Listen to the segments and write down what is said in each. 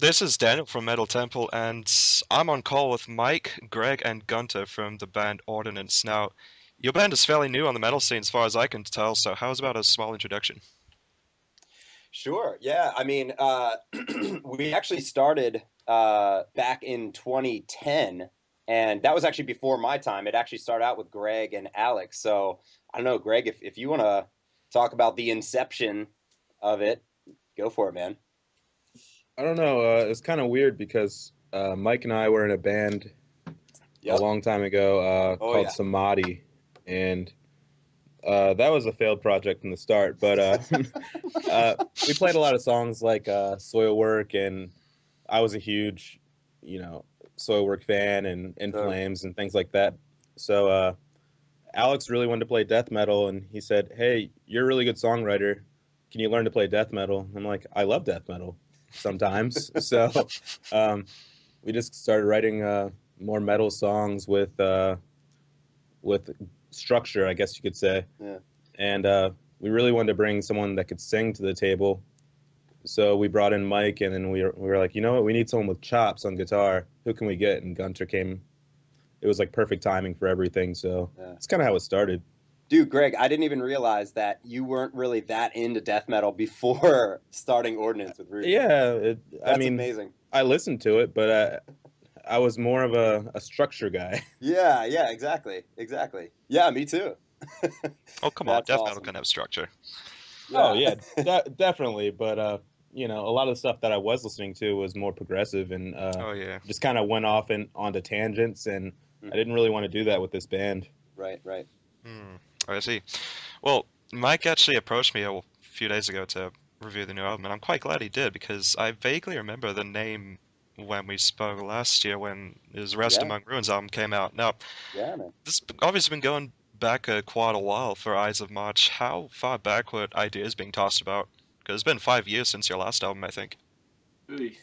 This is Daniel from Metal Temple, and I'm on call with Mike, Greg, and Gunter from the band Ordinance. Now, your band is fairly new on the metal scene as far as I can tell, so how's about a small introduction? Sure. Yeah. We actually started back in 2010, and that was actually before my time. It actually started out with Greg and Alex. So I don't know, Greg, if you want to talk about the inception of it, go for it, man. I don't know. It's kind of weird because Mike and I were in a band a Yep. long time ago Oh called yeah. Samadhi, and that was a failed project from the start. But we played a lot of songs like Soil Work, and I was a huge, you know, Soil Work fan and In Totally. Flames and things like that. So Alex really wanted to play death metal, and he said, "Hey, you're a really good songwriter. Can you learn to play death metal?" I'm like, "I love death metal sometimes." So um, we just started writing more metal songs with structure, I guess you could say. Yeah. And we really wanted to bring someone that could sing to the table. So we brought in Mike, and then we were like, you know what, we need someone with chops on guitar. Who can we get? And Gunter came. It was like perfect timing for everything. So Yeah. that's kind of how it started. Dude, Greg, I didn't even realize that you weren't really that into death metal before starting Ordinance with Rudy. Yeah, I That's mean, amazing. I listened to it, but I was more of a structure guy. Yeah, yeah, exactly. Exactly. Yeah, me too. Oh, come on, That's death metal awesome. can have structure. Oh Yeah. yeah, definitely. But a lot of the stuff that I was listening to was more progressive and Oh, yeah. just kind of went off and onto tangents, and I Mhm. didn't really want to do that with this band. Right, right. Hmm, I see. Well, Mike actually approached me a few days ago to review the new album, and I'm quite glad he did because I vaguely remember the name when we spoke last year when his Rest Yeah, Among Ruins album came out. Now, yeah, man. this has obviously been going back quite a while for Ides of March. How far back were ideas being tossed about? Because it's been 5 years since your last album, I think. Really?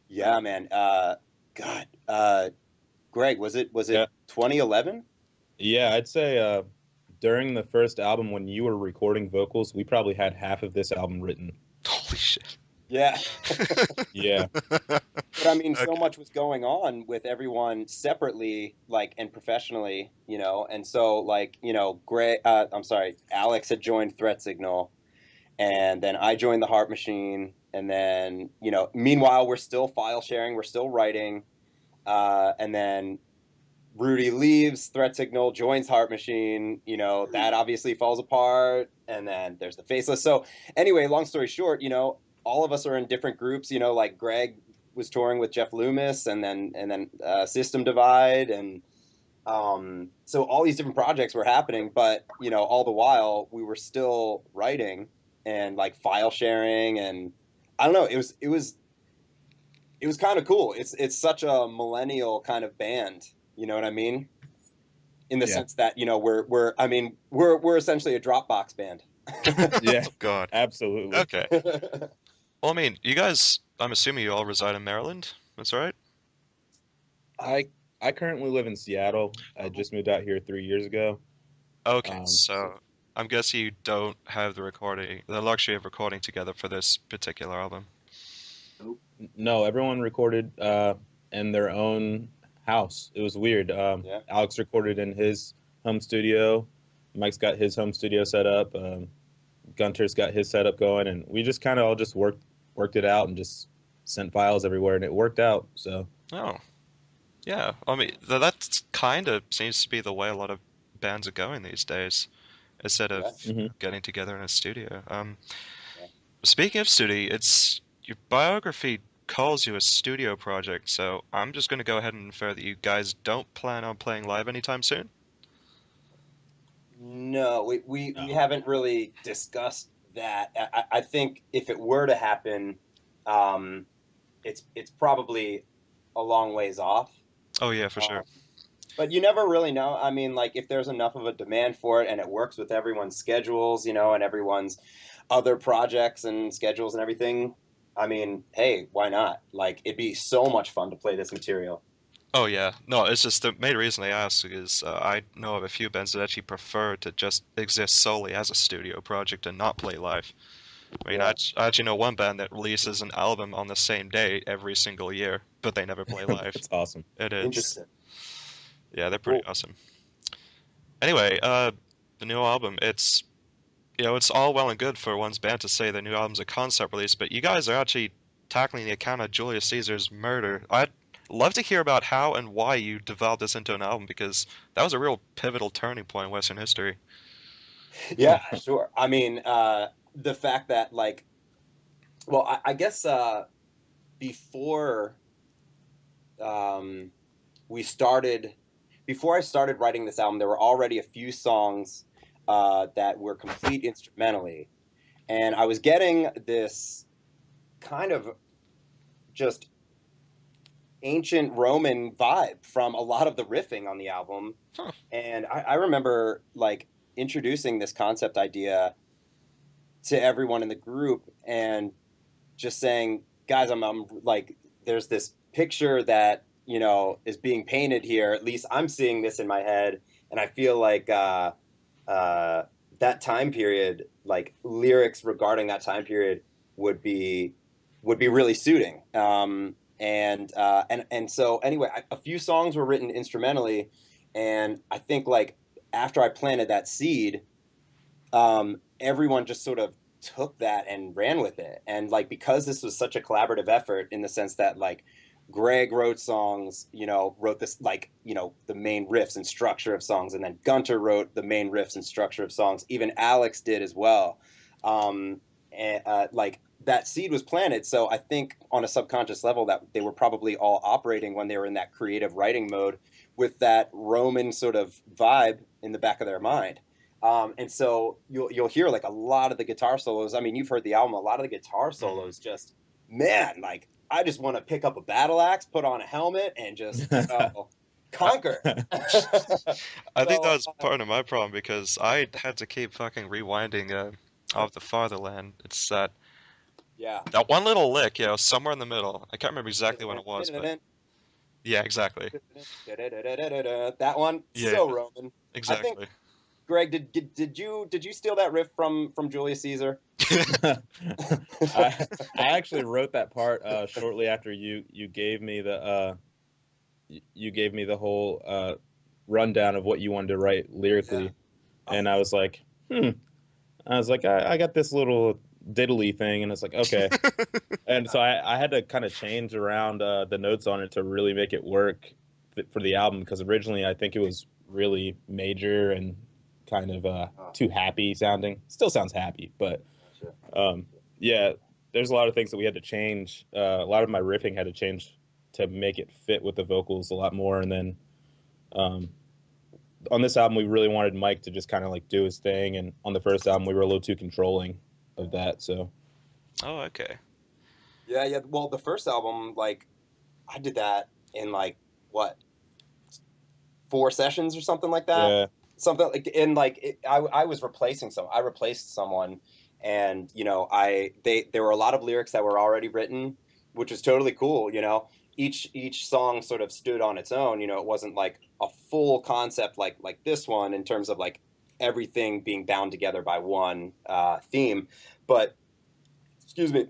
Yeah, man. God, Greg, was it Yeah, 2011? yeah, I'd say during the first album when you were recording vocals, we probably had half of this album written. Holy shit. Yeah. Yeah, But I mean, so Okay. much was going on with everyone separately, like, and professionally, and so, like, Greg, I'm sorry, Alex had joined Threat Signal, and then I joined the Heart Machine, and then, meanwhile, we're still file sharing, we're still writing, and then Rudy leaves Threat Signal, joins Heart Machine, that obviously falls apart, and then there's the Faceless. So anyway, long story short, all of us are in different groups, like Greg was touring with Jeff Loomis, and then System Divide, and so all these different projects were happening, but all the while we were still writing and like file sharing, and I don't know, it was kind of cool. It's such a millennial kind of band, you know what I mean? In the yeah, sense that we're essentially a Dropbox band. yeah, Oh, God. absolutely. Okay. Well, I mean, you guys, I'm assuming you all reside in Maryland. That's right? I I currently live in Seattle. I Oh, just moved out here 3 years ago. Okay, So so I'm guessing you don't have the luxury of recording together for this particular album. Nope. no, everyone recorded in their own house. It was weird. yeah. Alex recorded in his home studio. Mike's got his home studio set up. Gunter's got his setup going, and we just kind of all just worked it out and just sent files everywhere, and it worked out. So Oh, yeah. I mean, that kind of seems to be the way a lot of bands are going these days, instead of Yeah. mhm. getting together in a studio. Yeah. Speaking of studio, it's your biography calls you a studio project, so I'm just going to go ahead and infer that you guys don't plan on playing live anytime soon. No, we No. haven't really discussed that. I think if it were to happen, um, it's probably a long ways off. Oh yeah, for Um, sure. but you never really know. I mean, like, if there's enough of a demand for it and it works with everyone's schedules, and everyone's other projects and schedules and everything, I mean, hey, why not? Like, it'd be so much fun to play this material. Oh yeah, no, it's just the main reason I ask is I know of a few bands that actually prefer to just exist solely as a studio project and not play live. I mean, Yeah. I actually know one band that releases an album on the same day every single year, but they never play live. That's awesome. It is. Interesting. Yeah, they're pretty Cool. awesome. Anyway, the new album, it's it's all well and good for one's band to say the new album's a concept release, but you guys are actually tackling the account of Julius Caesar's murder. I'd love to hear about how and why you developed this into an album because that was a real pivotal turning point in Western history. Yeah, sure. I mean, the fact that like, well, I guess before we started, before I started writing this album, there were already a few songs that were complete instrumentally, and I was getting this kind of just ancient Roman vibe from a lot of the riffing on the album. Huh. And I remember like introducing this concept idea to everyone in the group and just saying, guys, I'm like, there's this picture that, is being painted here. At least I'm seeing this in my head. And I feel like that time period, like lyrics regarding that time period would be really suiting. And so anyway, a few songs were written instrumentally, and I think like after I planted that seed, everyone just sort of took that and ran with it. And like because this was such a collaborative effort in the sense that like Greg wrote songs, wrote this like the main riffs and structure of songs, and then Gunter wrote the main riffs and structure of songs. Even Alex did as well. And like that seed was planted. So I think on a subconscious level that they were probably all operating when they were in that creative writing mode with that Roman sort of vibe in the back of their mind. And so you'll hear like a lot of the guitar solos. I mean, you've heard the album. A lot of the guitar solos, just man, like I just want to pick up a battle axe, put on a helmet, and just conquer. I think that was So, part of my problem because I had to keep fucking rewinding of the Fatherland. It's yeah. that one little lick, somewhere in the middle. I can't remember exactly when it was, but yeah, exactly. That one, Yeah, so Roman. I think exactly. Greg, did you steal that riff from Julius Caesar? I actually wrote that part shortly after you gave me the whole rundown of what you wanted to write lyrically, and I was like, I got this little diddly thing, and it's like, okay. And so I had to kind of change around the notes on it to really make it work for the album, because originally I think it was really major and kind of too happy sounding. Still sounds happy, but yeah, there's a lot of things that we had to change. A lot of my riffing had to change to make it fit with the vocals a lot more. And then on this album, we really wanted Mike to just kind of like do his thing. And on the first album, we were a little too controlling of that. So Oh, okay. Yeah. Well, the first album, like, I did that in like what 4 sessions or something like that. yeah, Something like in like I was replacing I replaced someone, and there were a lot of lyrics that were already written, which was totally cool. Each song sort of stood on its own. It wasn't like a full concept like this one in terms of like everything being bound together by one theme, but excuse me.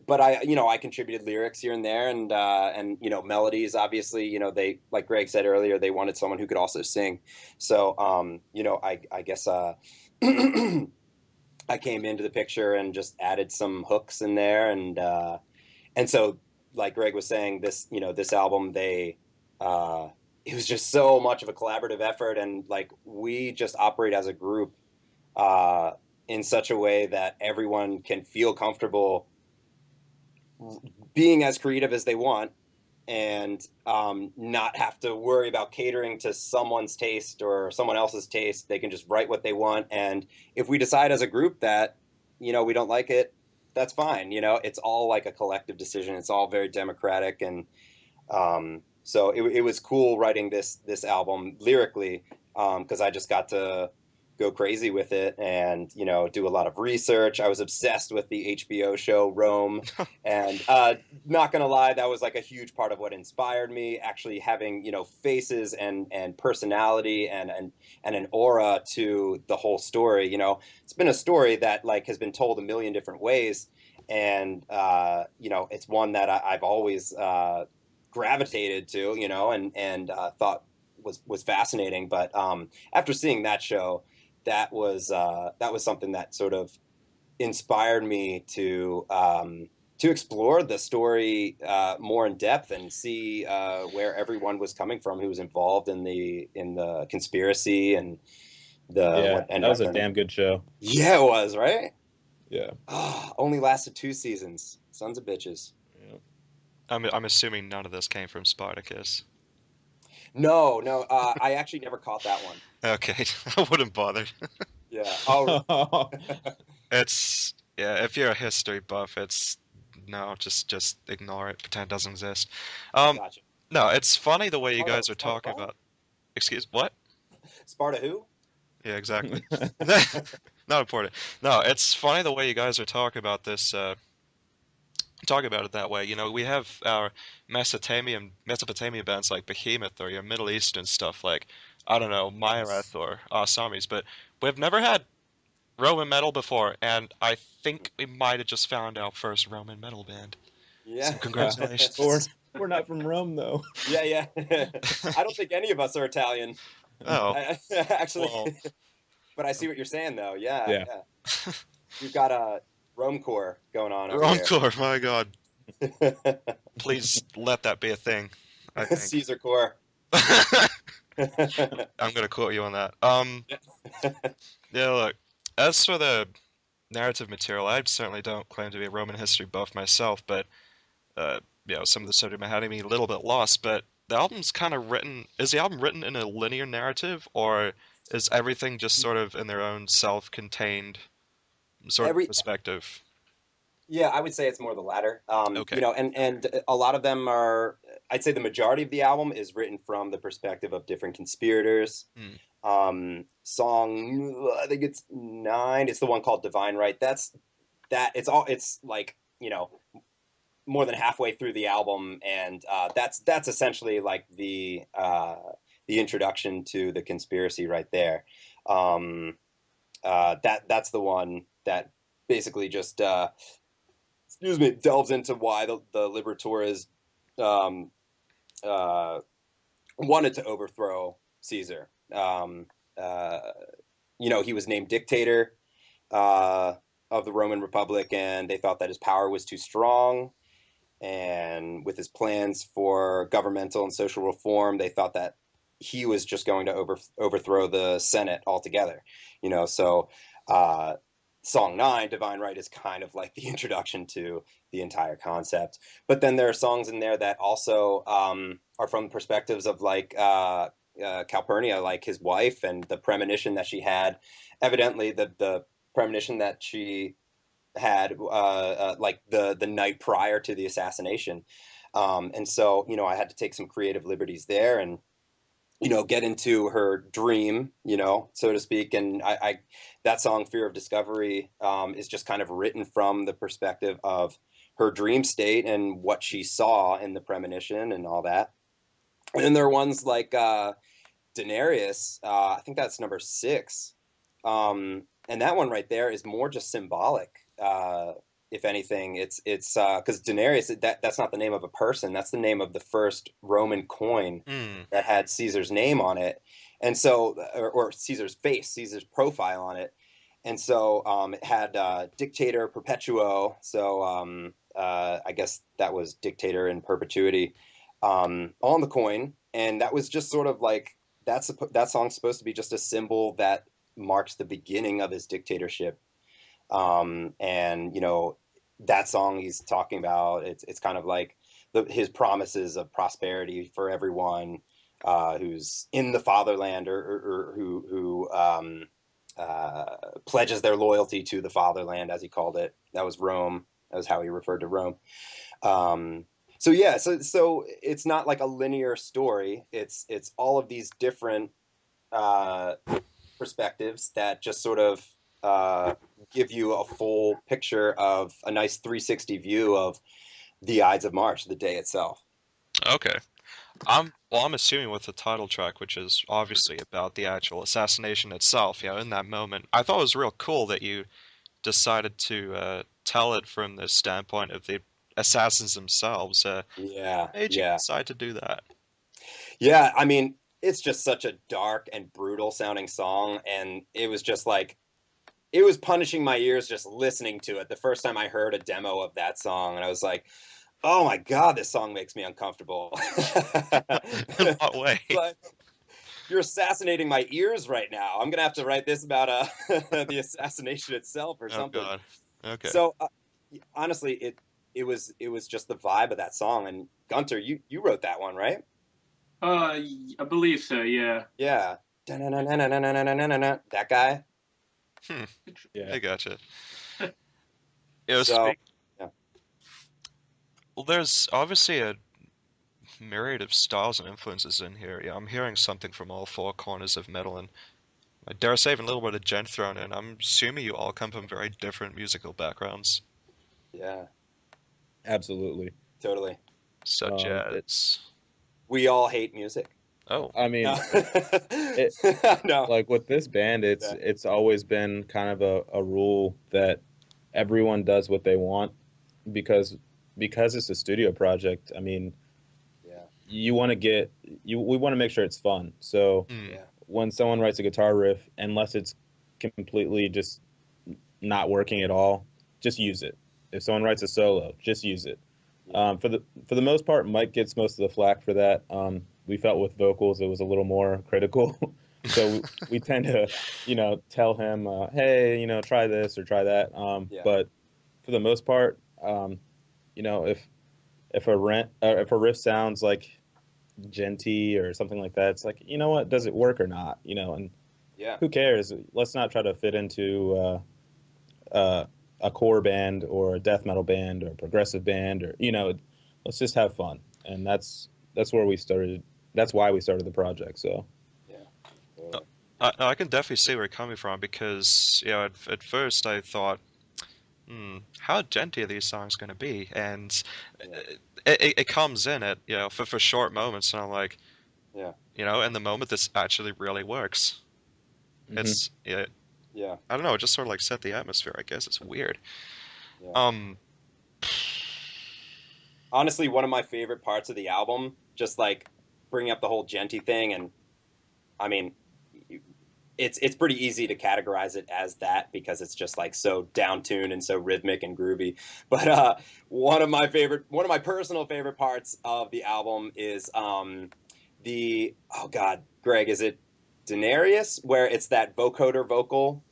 But I contributed lyrics here and there, and melodies. Obviously, they, like Greg said earlier, they wanted someone who could also sing. So I guess I came into the picture and just added some hooks in there, and so like Greg was saying, this album, it was just so much of a collaborative effort, and like we just operate as a group in such a way that everyone can feel comfortable being as creative as they want, and not have to worry about catering to someone's taste or someone else's taste. They can just write what they want, and if we decide as a group that we don't like it, that's fine. It's all like a collective decision. It's all very democratic, and so it was cool writing this album lyrically, because I just got to go crazy with it and, do a lot of research. I was obsessed with the HBO show Rome. And not gonna lie, that was like a huge part of what inspired me, actually having, faces and personality and an aura to the whole story. It's been a story that like has been told a million different ways. And it's one that I've always gravitated to, and thought was fascinating. But after seeing that show, that was something that sort of inspired me to explore the story more in depth and see where everyone was coming from who was involved in the conspiracy and what that ended was up a damn good show. Yeah, it was, right? Yeah. Only lasted 2 seasons. Sons of bitches. Yeah. I'm assuming none of this came from Spartacus. No, I actually never caught that one. Okay, I wouldn't bother. Yeah. Oh, If you're a history buff, no, just ignore it, pretend it doesn't exist. gotcha. No, it's funny the way you guys are Sparta talking what? about. Excuse what? Sparta who? Yeah, exactly. Not important. No, it's funny the way you guys are talking about this. Talking about it that way. We have our Mesopotamia bands like Behemoth or your Middle Eastern stuff like, I don't know, Myreth or Asamis, but we've never had Roman metal before, and I think we might have just found our first Roman metal band. Yeah. So congratulations. We're not from Rome, though. Yeah. I don't think any of us are Italian. Oh, Actually, well, but I see what you're saying, though. Yeah. Yeah. We've got a Romecore going on over Encore, my God. here. Please let that be a thing, I think. Caesarcore. I'm gonna quote you on that. Yeah, look, as for the narrative material, I certainly don't claim to be a Roman history buff myself, but some of the subject matter had me a little bit lost. But the album's kind of is the album written in a linear narrative, or is everything just sort of in their own self-contained sort of perspective? Yeah, I would say it's more the latter. Okay. And a lot of them are, I'd say the majority of the album is written from the perspective of different conspirators. Song, I think it's 9. It's the one called Divine Right. It's like, more than halfway through the album, and that's essentially like the introduction to the conspiracy right there. That's the one that basically just delves into why the Liberatores wanted to overthrow Caesar. He was named dictator of the Roman Republic, and they thought that his power was too strong. And with his plans for governmental and social reform, they thought that he was just going to overthrow the Senate altogether. So Song 9, Divine Right, is kind of like the introduction to the entire concept. But then there are songs in there that also are from perspectives of like Calpurnia, like his wife, and the premonition that she had. Evidently, the premonition that she had like the night prior to the assassination. And so, I had to take some creative liberties there and get into her dream, so to speak. And I that song, Fear of Discovery, is just kind of written from the perspective of her dream state and what she saw in the premonition and all that. And then there are ones like Denarius, I think that's number 6. And that one right there is more just symbolic. If anything, it's because Denarius, that's not the name of a person. That's the name of the first Roman coin that had Caesar's name on it. And so, or Caesar's face, Caesar's profile on it. And so it had Dictator Perpetuo. So I guess that was Dictator in perpetuity on the coin. And that was just sort of like, that song's supposed to be just a symbol that marks the beginning of his dictatorship. And that song he's talking about, it's kind of like his promises of prosperity for everyone who's in the fatherland or who pledges their loyalty to the fatherland, as he called it. That was Rome. That was how he referred to Rome. So it's not like a linear story. It's all of these different perspectives that just sort of give you a full picture of a nice 360 view of the Ides of March, the day itself. Okay. I'm assuming with the title track, which is obviously about the actual assassination itself, in that moment. I thought it was real cool that you decided to tell it from the standpoint of the assassins themselves. Yeah, What made you yeah. decide to do that? Yeah, I mean, it's just such a dark and brutal sounding song, and it was just like it was punishing my ears just listening to it the first time I heard a demo of that song, and I was like, "Oh my God, this song makes me uncomfortable." In what way? Like, you're assassinating my ears right now. I'm gonna have to write this about the assassination itself or Oh something. God. Okay. So honestly, it was just the vibe of that song. And Gunter, you wrote that one, right? I believe so. Yeah. Yeah. That guy. Hmm. Yeah. I gotcha. So yeah. Well, there's obviously a myriad of styles and influences in here. Yeah, I'm hearing something from all four corners of metal, and I dare say even a little bit of gent thrown in. I'm assuming you all come from very different musical backgrounds, Yeah, Absolutely. totally. such It, as. We all hate music. Oh, I No. mean, it No. like with this band, Yeah. it's always been kind of a rule that everyone does what they want because it's a studio project. I mean, Yeah. you want to get you we want to make sure it's fun. So hmm. Yeah. when someone writes a guitar riff, unless it's completely just not working at all, just use it. If someone writes a solo, just use it. Yeah. For the most part, Mike gets most of the flack for that. We felt with vocals it was a little more critical, so we tend to, tell him, hey, try this or try that. Yeah. But for the most part, if if a riff sounds like genty or something like that, it's like, you know what, does it work or not? And Yeah. who cares? Let's not try to fit into a core band or a death metal band or a progressive band or let's just have fun. And that's where we started. That's why we started the project. So Yeah. Uh, Totally. I can definitely see where you're coming from because, at first I thought, how genty are these songs going to be? And Yeah. it comes in at, for short moments, and I'm like, Yeah. in the moment, this actually really works. mhm. It's, yeah, Yeah. I don't know, it just sort of like set the atmosphere, I guess. It's weird. Yeah. Um, Honestly, one of my favorite parts of the album, just like bringing up the whole genty thing, and I mean, it's pretty easy to categorize it as that because it's just like so down tuned and so rhythmic and groovy. But one of my personal favorite parts of the album is the oh God, Greg, is it Denarius, where it's that vocoder vocal,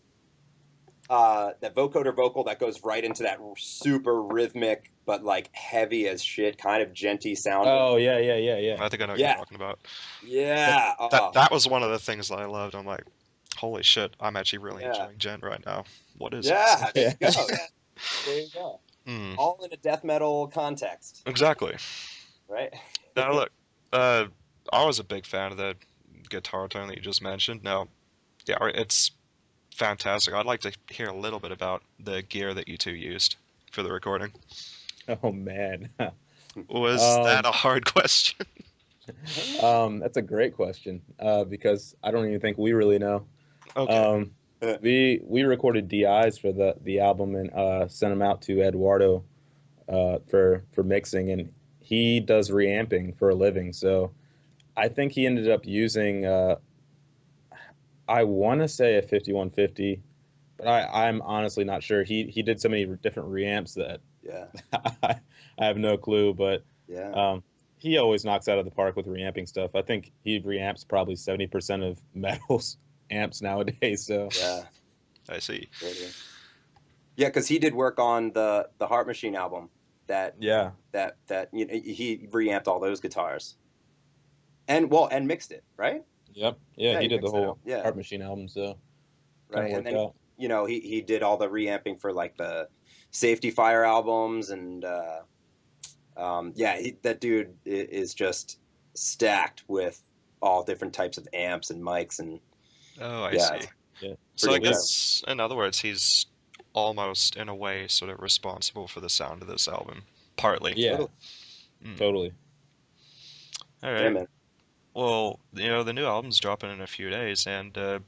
that goes right into that super rhythmic but like heavy as shit kind of genty sounding. Oh yeah. I think I know what you're Yeah, talking about. That, yeah, that was one of the things that I loved. I'm like, holy shit, I'm actually really yeah, enjoying gent right now. What is this? yeah. There Yeah. you go. There you go. Hmm, All in a death metal context, exactly. right? Now look, uh, I was a big fan of the guitar tone that you just mentioned. Now, yeah, it's fantastic. I'd like to hear a little bit about the gear that you two used for the recording. Oh man. Was that um, a hard question? that's a great question because I don't even think we really know. Okay. Um, we recorded DIs for the album and sent them out to Eduardo for mixing, and he does reamping for a living. So I think he ended up using I want to say a 5150, but I'm honestly not sure. He did so many different reamps that Yeah, I have no clue, but yeah, um, he always knocks out of the park with reamping stuff. I think he reamps probably 70% of metal's amps nowadays. So yeah, I see. totally. Yeah, because he did work on the Heart Machine album. That yeah, he reamped all those guitars and mixed it, right? yep, yeah, Yeah, he he did the mixed it whole out. Yeah, Heart Machine album, so kind of right. And worked then out. he did all the reamping for like the Safety Fire albums and yeah, that dude is just stacked with all different types of amps and mics and Oh, I yeah, see. So I Pretty guess, in other words, he's almost, in a way, sort of responsible for the sound of this album. Partly. Yeah, Totally. totally. All Yeah, right. man. Well, the new album's dropping in a few days, and Yeah.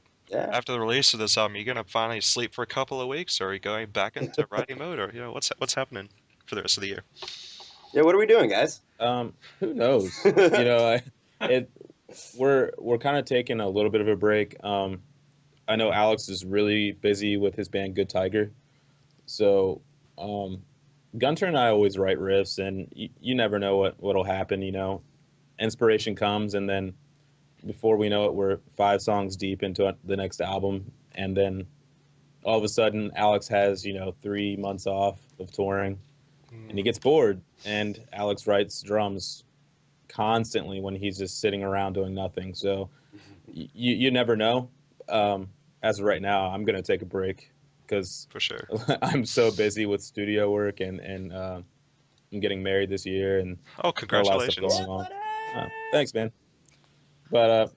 after the release of this album, you gonna finally sleep for a couple of weeks, or are you going back into writing mode, or what's happening for the rest of the year? Yeah. What are we doing, guys? Who knows? You know, it we're kind of taking a little bit of a break. I know Alex is really busy with his band Good Tiger, so Gunter and I always write riffs, and you never know what'll happen. You know, inspiration comes, and then before we know it, we're 5 songs deep into the next album, and then all of a sudden, Alex has 3 months off of touring, and he gets bored, and Alex writes drums constantly when he's just sitting around doing nothing. So you never know. As of right now, I'm gonna take a break because For sure. I'm so busy with studio work, and I'm getting married this year, and Oh, got a lot of stuff congratulations. going on. Thanks, man. But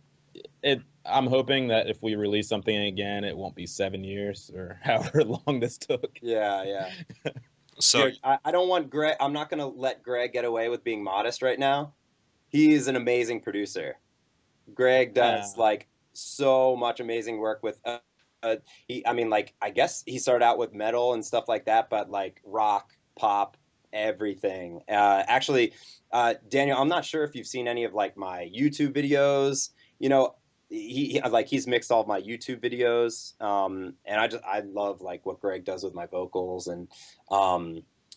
I'm hoping that if we release something again, it won't be 7 years or however long this took. Yeah. Yeah. So, Dude, I don't want Greg. I'm not gonna let Greg get away with being modest right now. He's an amazing producer. Greg does like so much amazing work with. I mean, like I guess he started out with metal and stuff like that, but like rock, pop, everything. Actually, Daniel, I'm not sure if you've seen any of like my YouTube videos. You know, he's mixed all of my YouTube videos, and I love like what Greg does with my vocals, and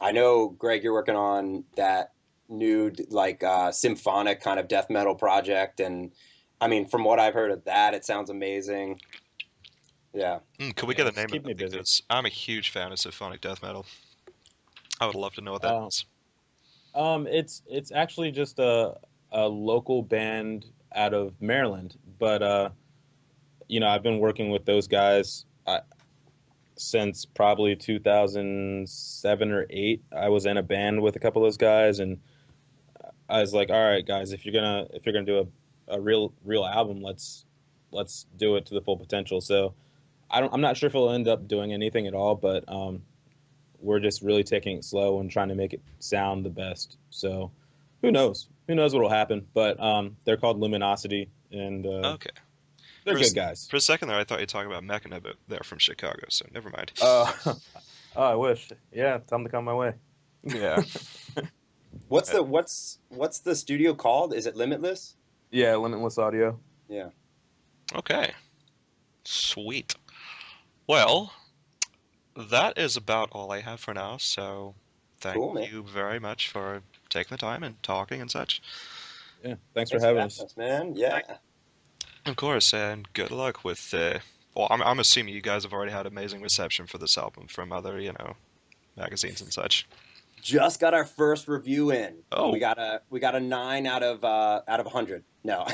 I know Greg, you're working on that new like symphonic kind of death metal project, and I mean, from what I've heard of that, it sounds amazing. Yeah. could we Yeah, get a it's name of keeping me that? busy. Because I'm a huge fan of symphonic death metal. I would love to know what that Uh, is. it's actually just a local band out of Maryland, but I've been working with those guys since probably 2007 or 8. I was in a band with a couple of those guys, and I was like, all right, guys, if you're gonna do a real album, let's do it to the full potential. So I'm not sure if we'll end up doing anything at all, but we're just really taking it slow and trying to make it sound the best. So who knows? Who knows what'll happen? But they're called Luminosity, and Okay. they're For a, good guys. for a second there, I thought you were talking about Macklin, but they're from Chicago, so never mind. Oh, I wish. Yeah, tell them to come my way. Yeah. What's the studio called? Is it Limitless? Yeah, Limitless Audio. Yeah. Okay. Sweet. Well, that is about all I have for now, so thank Cool, man. you very much for taking the time and talking and such. Yeah, thanks for having us. man. Yeah. Of course, and good luck with well, I'm assuming you guys have already had amazing reception for this album from other, magazines and such. Just got our first review in. Oh. We got a 9 out of 100. No.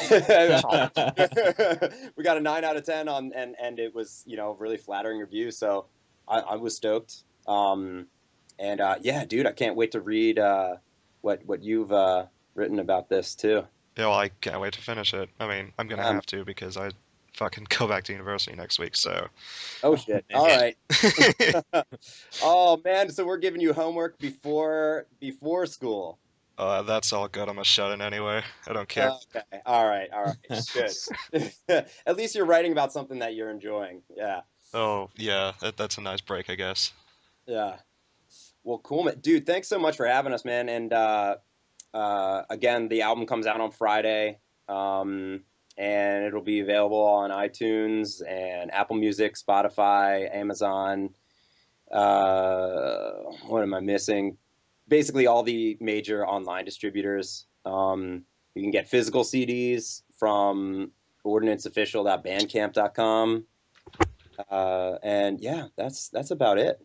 We got a 9 out of 10 on, and it was, really flattering review, so I was stoked. Yeah, dude, I can't wait to read what you've written about this too. Yeah, well, I can't wait to finish it. I mean, I'm gonna have to because I fucking go back to university next week, so. Oh shit. All right. Oh man, so we're giving you homework before school. That's all good. I'm a shut-in anyway. I don't care. Okay. All right. Good. At least you're writing about something that you're enjoying. Yeah. Oh, yeah, that's a nice break, I guess. Yeah. Well, cool, man. Dude, thanks so much for having us, man. And again, the album comes out on Friday, and it'll be available on iTunes and Apple Music, Spotify, Amazon. What am I missing? Basically, all the major online distributors. You can get physical CDs from ordinanceofficial.bandcamp.com. And yeah, that's about it.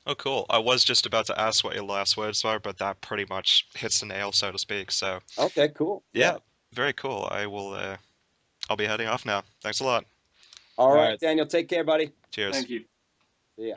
Oh, cool. I was just about to ask what your last words were, but that pretty much hits the nail, so to speak. So, Okay, cool. yeah, very cool. I'll be heading off now. Thanks a lot. All All right, right. Daniel, take care, buddy. Cheers. Thank you. See ya.